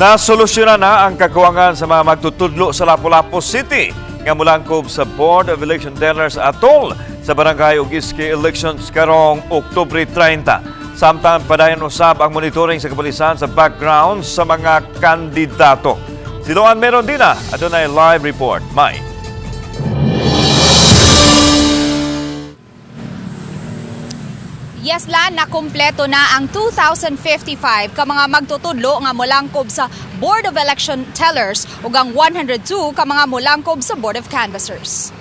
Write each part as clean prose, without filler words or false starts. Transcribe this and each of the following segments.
Nasolusyonan na ang kakuwangan sa mga magtutudlo sa Lapu-Lapu City nga mulangkob sa Board of Election Tellers atol sa Barangay ug Iski elections karong Oktubre 30. Samtang padayon usab ang monitoring sa kapulisan sa background sa mga kandidato. Si Loan Merondina, adunay live report. May. Yes, Lan, nakumpleto na ang 2,055 ka mga magtutudlo nga molangkob sa Board of Election Tellers ug ang 102 ka mga molangkob sa Board of Canvassers.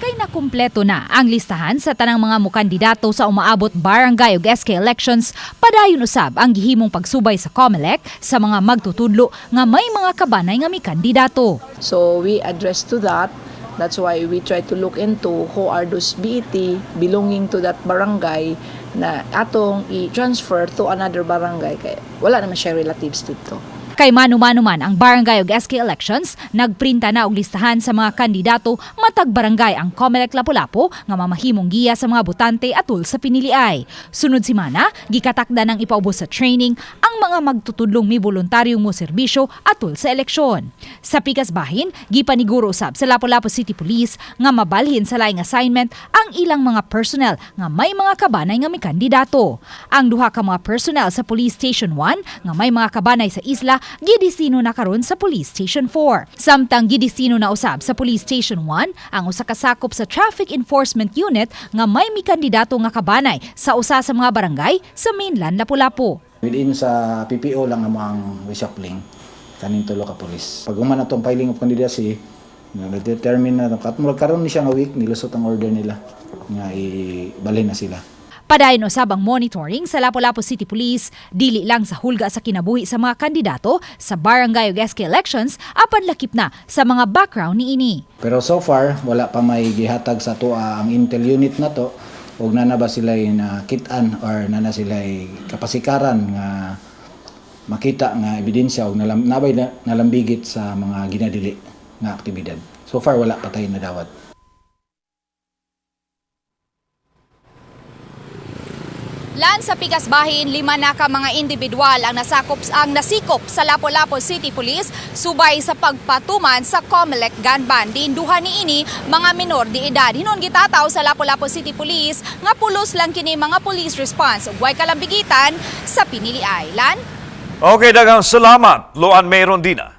Kay nakumpleto na ang listahan sa tanang mga mukandidato sa umaabot barangay ug SK elections, padayon usab ang gihimong pagsubay sa COMELEC sa mga magtutudlo nga may mga kabanay nga mi kandidato. So we address to that. That's why we try to look into who are those BET belonging to that barangay na atong i-transfer to another barangay. Kaya wala naman siya relatives dito. Kay mano-mano man ang barangay ug SK elections, nagprinta na og listahan sa mga kandidato matag barangay ang COMELEC Lapu-Lapu nga mamahimong giya sa mga botante atol sa piniliay. Sunod semana, gikatakda ng ipaubos sa training ang mga magtutudlong mi voluntaryong mo serbisyo atol sa eleksyon. Sa pikas bahin, gipaniguro usab sa Lapu-Lapu City Police nga mabalhin sa laing assignment ang ilang mga personnel nga may mga kabanay nga mi kandidato. Ang duha ka mga personnel sa Police Station 1 nga may mga kabanay sa isla gidistino na karon sa Police Station 4. Samtang gidistino na usab sa Police Station 1 ang usa ka sakop sa Traffic Enforcement Unit nga may mi kandidato nga kabanay sa usa sa mga barangay sa mainland Lapu-Lapu. Within sa PPO lang namang reshuffling kaning tulo ka pulis. Pag human atong filing of candidacy, na-determine na karon ni siya nga week nilusot ang order nila nga ibalhin na sila. Padayon usab ang monitoring sa Lapu-Lapu City Police dili lang sa hulga sa kinabuhi sa mga kandidato sa barangay ug SK elections apan lakip na sa mga background niini. Pero so far wala pa may gihatag sa tuwa ang intel unit na to ug nana ba sila nakitaan or nana sila kapasikaran nga makita nga ebidensya ug nabay nalambigit sa mga ginadili nga aktibidad. So far wala pa tayo nadawat. Lan sa pikas bahin, 5 na ka mga individual ang nasikop sa Lapu-Lapu City Police subay sa pagpatuman sa COMELEC gun ban. Din duha niini mga minor di edad. Hinon gitataw sa Lapu-Lapu City Police nga pulos lang kini mga police response ug way kalambigitan sa piniliay. Lan? Okay, daghang salamat, Loan Merondina.